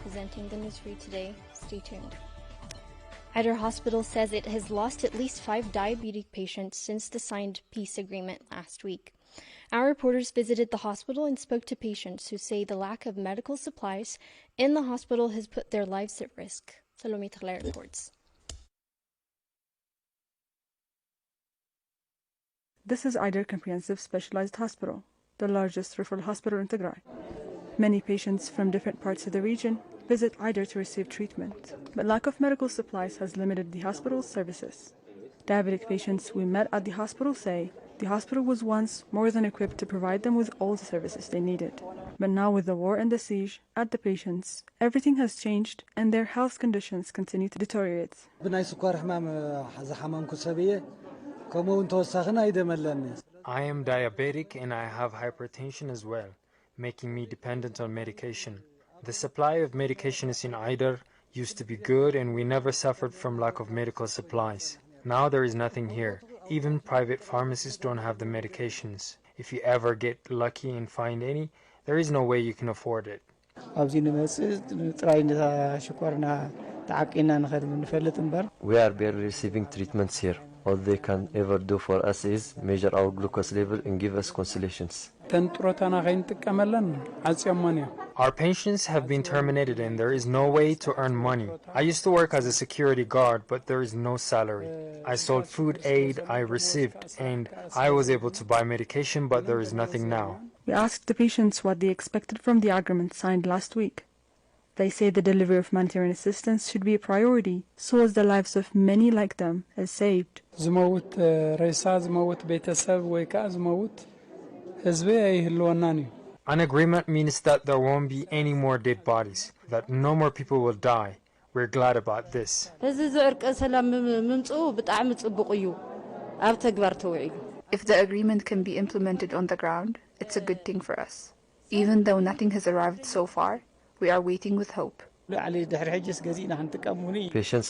presenting the news for you today. Stay tuned. Eider Hospital says it has lost at least 5 diabetic patients since the signed peace agreement last week. Our reporters visited the hospital and spoke to patients who say the lack of medical supplies in the hospital has put their lives at risk. Salome Tigrai reports. This is Eider Comprehensive Specialized Hospital, the largest referral hospital in Tigray. Many patients from different parts of the region visit Eider to receive treatment, but lack of medical supplies has limited the hospital's services. Diabetic patients we met at the hospital say the hospital was once more than equipped to provide them with all the services they needed. But now with the war and the siege at the patients, everything has changed and their health conditions continue to deteriorate. I am diabetic and I have hypertension as well, making me dependent on medication. The supply of medications in Eider used to be good and we never suffered from lack of medical supplies. Now there is nothing here. Even private pharmacies don't have the medications. If you ever get lucky and find any, there is no way you can afford it. We are barely receiving treatments here. All they can ever do for us is measure our glucose level and give us consolations. Our pensions have been terminated and there is no way to earn money. I used to work as a security guard, but there is no salary. I sold food aid I received and I was able to buy medication, but there is nothing now. We asked the patients what they expected from the agreement signed last week. They say the delivery of humanitarian assistance should be a priority, so as the lives of many like them is saved. An agreement means that there won't be any more dead bodies, that no more people will die. We're glad about this. If the agreement can be implemented on the ground, it's a good thing for us. Even though nothing has arrived so far, we are waiting with hope. Patients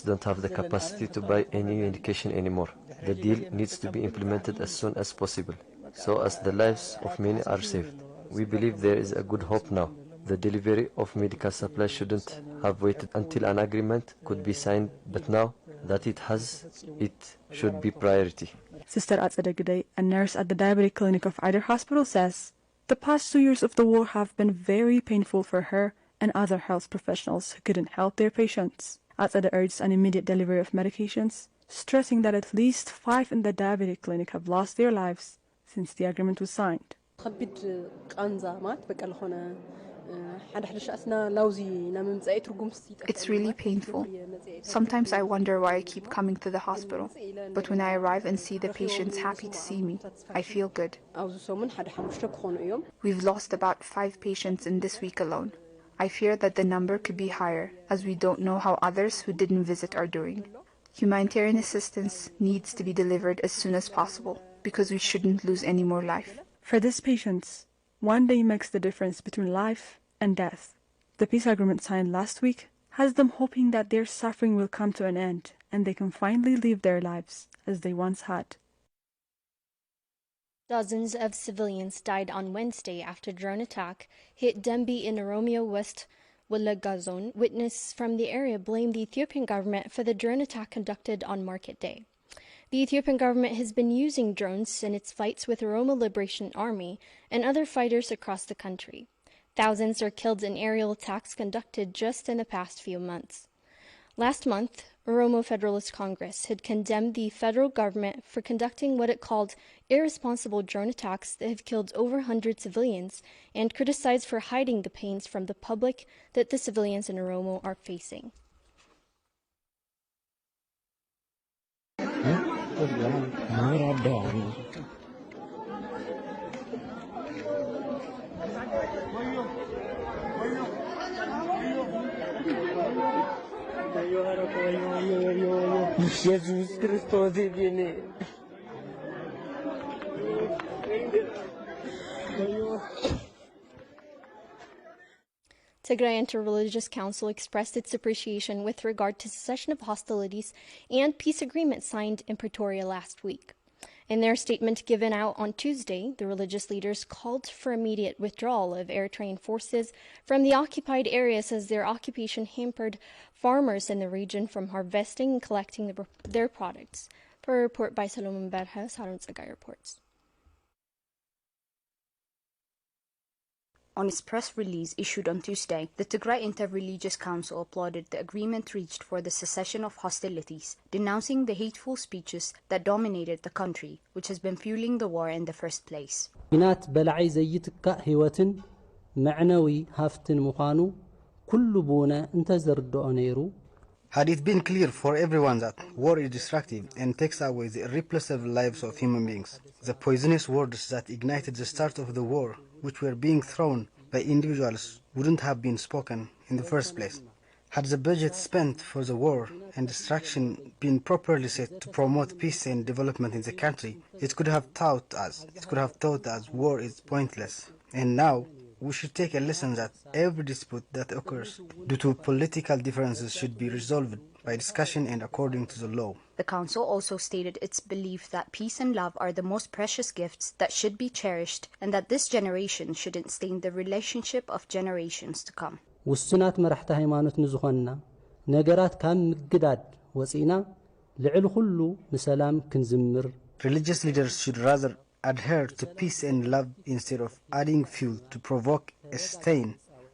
don't have the capacity to buy any medication anymore. The deal needs to be implemented as soon as possible, so as the lives of many are saved. We believe there is a good hope now. The delivery of medical supplies shouldn't have waited until an agreement could be signed, but now that it should be priority. Sister Atzadegde, a nurse at the diabetic clinic of Eider Hospital, says the past 2 years of the war have been very painful for her and other health professionals who couldn't help their patients. Atzade urged an immediate delivery of medications, stressing that at least 5 in the diabetic clinic have lost their lives since the agreement was signed. It's really painful. Sometimes I wonder why I keep coming to the hospital. But when I arrive and see the patients happy to see me, I feel good. We've lost about 5 patients in this week alone. I fear that the number could be higher, as we don't know how others who didn't visit are doing. Humanitarian assistance needs to be delivered as soon as possible, because we shouldn't lose any more life. For these patients, one day makes the difference between life and death. The peace agreement signed last week has them hoping that their suffering will come to an end and they can finally live their lives as they once had. Dozens of civilians died on Wednesday after a drone attack hit Dembi in Oromia West Wallagga zone. Witnesses from the area blamed the Ethiopian government for the drone attack conducted on Market Day. The Ethiopian government has been using drones in its fights with the Oromo Liberation Army and other fighters across the country. Thousands are killed in aerial attacks conducted just in the past few months. Last month, Oromo Federalist Congress had condemned the federal government for conducting what it called irresponsible drone attacks that have killed over 100 civilians and criticized for hiding the pains from the public that the civilians in Oromo are facing. Jesus Christos viene. Tigray Interreligious Council expressed its appreciation with regard to cessation of hostilities and peace agreement signed in Pretoria last week. In their statement given out on Tuesday, the religious leaders called for immediate withdrawal of Eritrean forces from the occupied areas as their occupation hampered farmers in the region from harvesting and collecting their products. For a report by Solomon Berha, Sarun Tsagai reports. On its press release issued on Tuesday, the Tigray Inter-Religious Council applauded the agreement reached for the cessation of hostilities, denouncing the hateful speeches that dominated the country, which has been fueling the war in the first place. إنات بلعي زيتك هوتن معنوي هافتن مخانو كل بونا انتظر نيرو. Had it been clear for everyone that war is destructive and takes away the irreplaceable lives of human beings, the poisonous words that ignited the start of the war, which were being thrown by individuals, wouldn't have been spoken in the first place. Had the budget spent for the war and destruction been properly set to promote peace and development in the country, it could have taught us war is pointless. And now, we should take a lesson that every dispute that occurs due to political differences should be resolved by discussion and according to the law. The Council also stated its belief that peace and love are the most precious gifts that should be cherished and that this generation shouldn't stain the relationship of generations to come. ውስናት መራሕቲ ሃይማኖት ንዝኾንና ነገራት ካብ ምግዳድ ወፂና ልዕል ሁሉ ንሰላም ክንዝምር. Religious leaders should rather adhere to peace and love instead of adding fuel to provoke a stain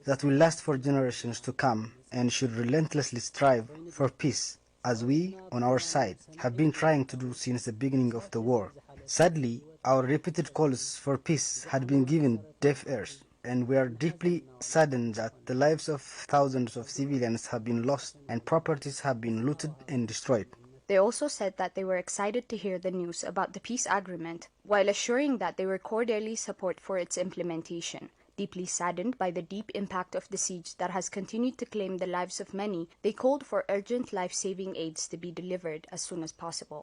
that will last for generations to come, and should relentlessly strive for peace, as we, on our side, have been trying to do since the beginning of the war. Sadly, our repeated calls for peace had been given deaf ears, and we are deeply saddened that the lives of thousands of civilians have been lost and properties have been looted and destroyed. They also said that they were excited to hear the news about the peace agreement, while assuring that they were cordially support for its implementation. Deeply saddened by the deep impact of the siege that has continued to claim the lives of many, they called for urgent life-saving aids to be delivered as soon as possible.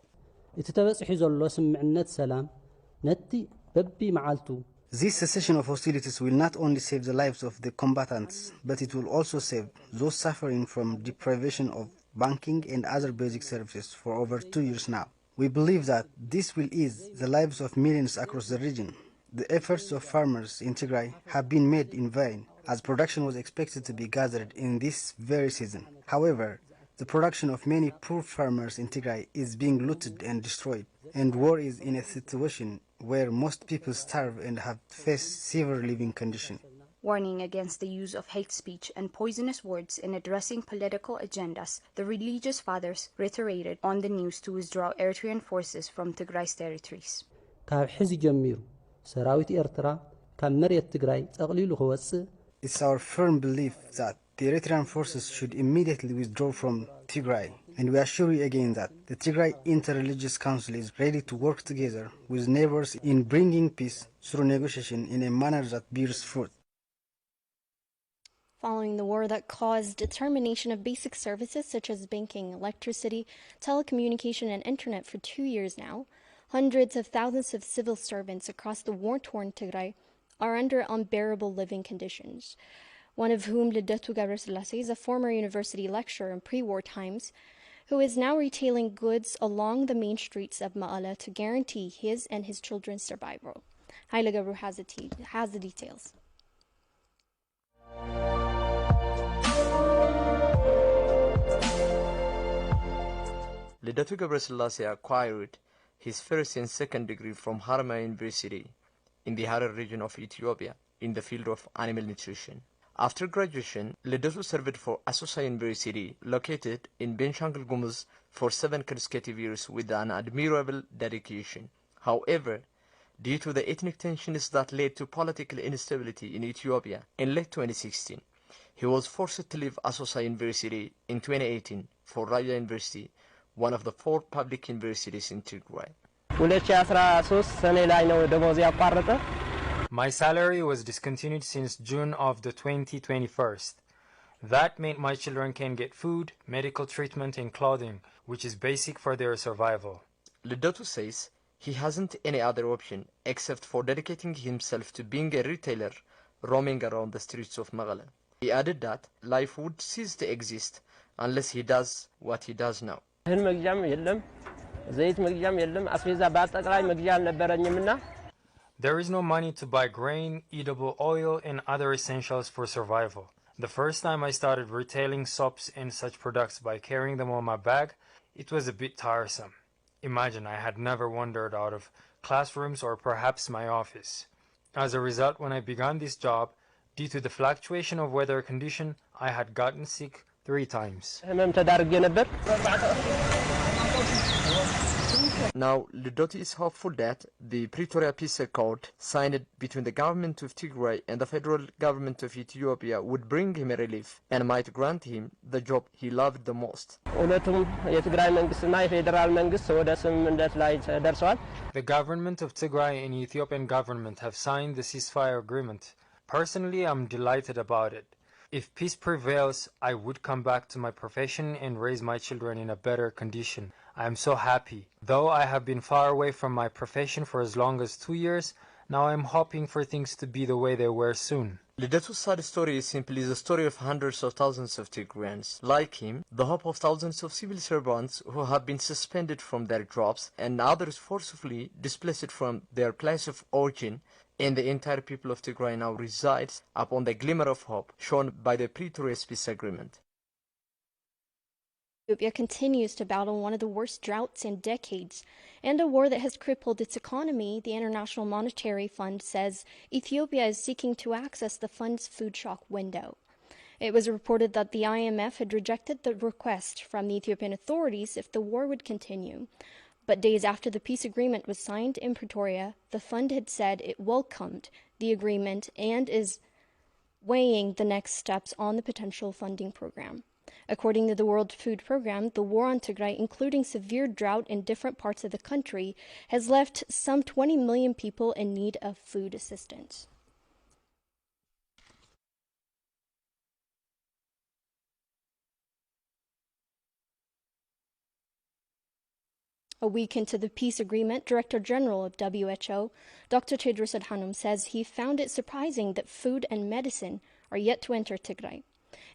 እቲ ተበጽሒ ዘሎ ስምዕነት ሰላም ነቲ በቢ መዓልቱ. This cessation of hostilities will not only save the lives of the combatants, but it will also save those suffering from deprivation of banking and other basic services for over 2 years now. We believe that this will ease the lives of millions across the region. The efforts of farmers in Tigray have been made in vain, as production was expected to be gathered in this very season. However, the production of many poor farmers in Tigray is being looted and destroyed, and war is in a situation where most people starve and have faced severe living conditions. Warning against the use of hate speech and poisonous words in addressing political agendas, the religious fathers reiterated on the news to withdraw Eritrean forces from Tigray's territories. ካብ ሕዚ ጀሚሩ ሰራዊት ኤርትራ ካብ መሬት ትግራይ ጠቕሊሉ ክወጽእ. It's our firm belief that the Eritrean forces should immediately withdraw from Tigray, and we assure you again that the Tigray Inter-Religious Council is ready to work together with neighbors in bringing peace through negotiation in a manner that bears fruit. Following the war that caused termination of basic services such as banking, electricity, telecommunication, and internet for 2 years now, hundreds of thousands of civil servants across the war-torn Tigray are under unbearable living conditions, one of whom Lidatu Gabrselassie is a former university lecturer in pre-war times, who is now retailing goods along the main streets of Ma'ala to guarantee his and his children's survival. Haile Gabru has the details. Lidatu Gabrselassie acquired his first and second degree from Harama University in the Harar region of Ethiopia in the field of animal nutrition. After graduation, Lidatu served for Asosa University, located in Benshangul Gumuz, for 7 consecutive years with an admirable dedication. However, due to the ethnic tensions that led to political instability in Ethiopia in late 2016, he was forced to leave Asosa University in 2018 for Raya University, one of the 4 public universities in Tigray. My salary was discontinued since June of the 2021st. That meant my children can get food, medical treatment, and clothing, which is basic for their survival. Lidatu says he hasn't any other option except for dedicating himself to being a retailer roaming around the streets of Magala. He added that life would cease to exist unless he does what he does now. ዘይት መግዣም የለም አስቤዛ በአጠቃላይ መግዣ አልነበረኝምና There is no money to buy grain, edible oil, and other essentials for survival. The first time I started retailing soaps and such products by carrying them on my bag, it was a bit tiresome. Imagine I had never wandered out of classrooms or perhaps my office. As a result, when I began this job, due to the fluctuation of weather condition, I had gotten sick 3 times. Now, Lidoti is hopeful that the Pretoria Peace Accord signed between the government of Tigray and the federal government of Ethiopia would bring him a relief and might grant him the job he loved the most. The government of Tigray and Ethiopian government have signed the ceasefire agreement. Personally, I'm delighted about it. If peace prevails, I would come back to my profession and raise my children in a better condition. I am so happy. Though I have been far away from my profession for as long as 2 years, now I am hoping for things to be the way they were soon. Lidatu's sad story is simply the story of hundreds of thousands of Tigrayans. Like him, the hope of thousands of civil servants who have been suspended from their jobs and others forcibly displaced from their place of origin, and the entire people of Tigray now resides upon the glimmer of hope shown by the Pretoria Peace Agreement. Ethiopia continues to battle one of the worst droughts in decades and a war that has crippled its economy. The International Monetary Fund says Ethiopia is seeking to access the fund's food shock window. It was reported that the IMF had rejected the request from the Ethiopian authorities if the war would continue. But days after the peace agreement was signed in Pretoria, the fund had said it welcomed the agreement and is weighing the next steps on the potential funding program. According to the World Food Program, the war on Tigray, including severe drought in different parts of the country, has left some 20 million people in need of food assistance. A week into the peace agreement, Director General of WHO, Dr. Tedros Adhanom, says he found it surprising that food and medicine are yet to enter Tigray.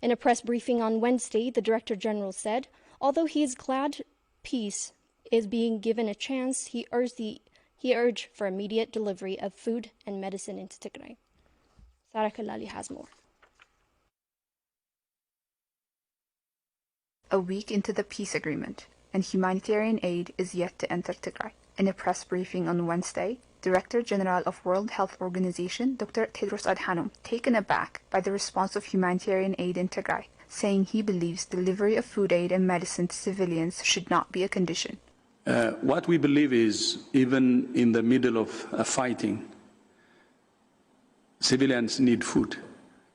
In a press briefing on Wednesday, the Director General said, although he is glad peace is being given a chance, he urged for immediate delivery of food and medicine into Tigray. Sarah Kalali has more. A week into the peace agreement, and humanitarian aid is yet to enter Tigray. In a press briefing on Wednesday, Director General of World Health Organization Dr. Tedros Adhanom taken aback by the response of humanitarian aid in Tigray, saying he believes delivery of food aid and medicine to civilians should not be a condition. What we believe is, even in the middle of fighting, civilians need food,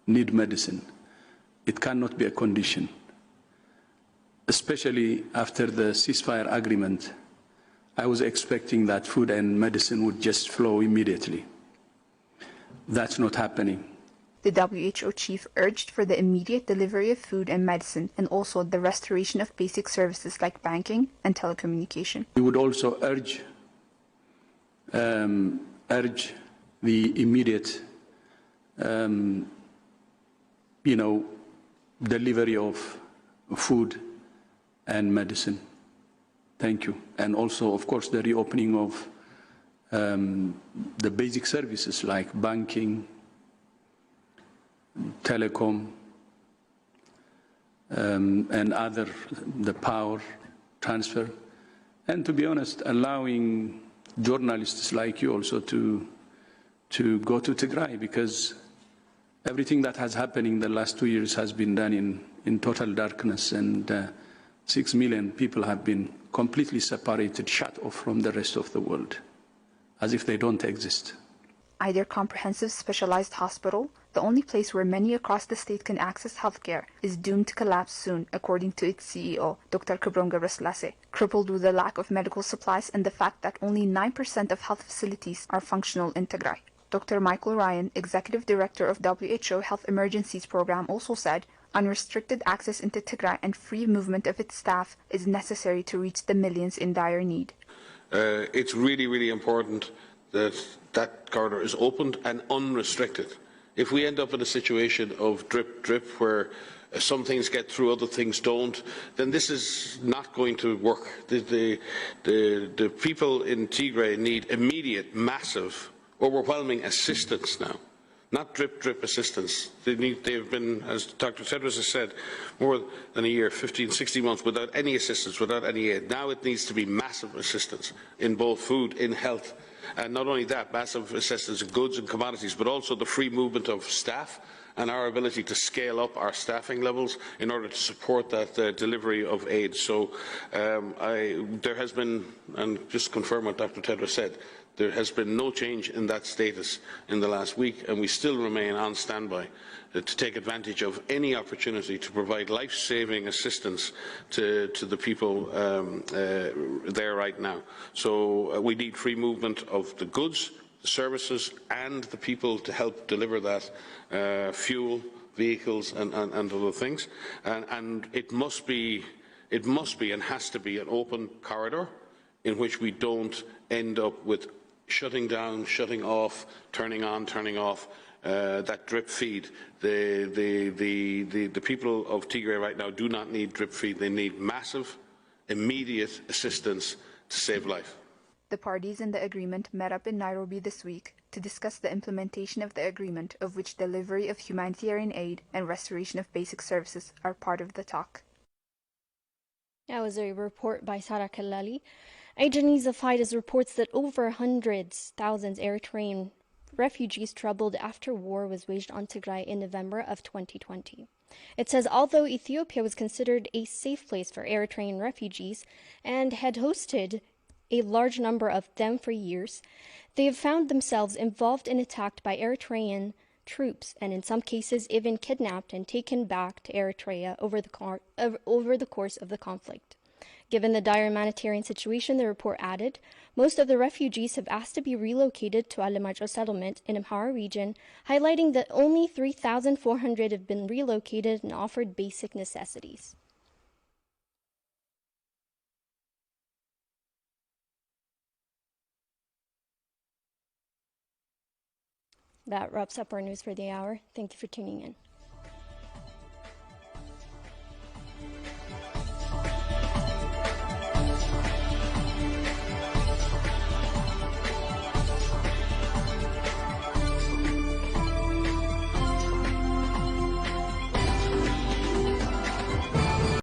need medicine. It cannot be a condition, especially after the ceasefire agreement. I was expecting that food and medicine would just flow immediately. That's not happening. The WHO chief urged for the immediate delivery of food and medicine and also the restoration of basic services like banking and telecommunication. We would also urge the immediate delivery of food and medicine. Thank you. And also, of course, the reopening of the basic services like banking, telecom, and other, the power transfer. And to be honest, allowing journalists like you also to go to Tigray, because everything that has happened in the last 2 years has been done in total darkness, and 6 million people have been completely separated, shut off from the rest of the world, as if they don't exist. Either comprehensive specialized hospital, the only place where many across the state can access healthcare, is doomed to collapse soon, according to its CEO, Dr. Kebron Gebrselassie, crippled with the lack of medical supplies and the fact that only 9% of health facilities are functional in Tigray. Dr. Michael Ryan, Executive Director of WHO Health Emergencies Program, also said unrestricted access into Tigray and free movement of its staff is necessary to reach the millions in dire need. It's really, really important that that corridor is opened and unrestricted. If we end up in a situation of drip, drip, where some things get through, other things don't, then this is not going to work. The people in Tigray need immediate, massive, overwhelming assistance now. Not drip, drip assistance. They've been, as Dr. Tedros has said, more than a year, 15, 16 months, without any assistance, without any aid. Now it needs to be massive assistance in both food, in health, and not only that, massive assistance in goods and commodities, but also the free movement of staff and our ability to scale up our staffing levels in order to support that delivery of aid. So there has been, and just confirm what Dr. Tedros said, there has been no change in that status in the last week, and we still remain on standby to take advantage of any opportunity to provide life-saving assistance to the people there right now. So we need free movement of the goods, the services, and the people to help deliver that fuel, vehicles, and other things. And it must be and has to be an open corridor in which we don't end up with shutting down, shutting off, turning on, turning off, that drip feed. The people of Tigray right now do not need drip feed. They need massive, immediate assistance to save life. The parties in the agreement met up in Nairobi this week to discuss the implementation of the agreement, of which delivery of humanitarian aid and restoration of basic services are part of the talk. That was a report by Sarah Kalali. Ajanisa Fides reports that over thousands Eritrean refugees troubled after war was waged on Tigray in November of 2020. It says although Ethiopia was considered a safe place for Eritrean refugees and had hosted a large number of them for years, they have found themselves involved and attacked by Eritrean troops, and in some cases even kidnapped and taken back to Eritrea over the course of the conflict. Given the dire humanitarian situation, the report added, most of the refugees have asked to be relocated to Alemajo settlement in Amhara region, highlighting that only 3,400 have been relocated and offered basic necessities. That wraps up our news for the hour. Thank you for tuning in.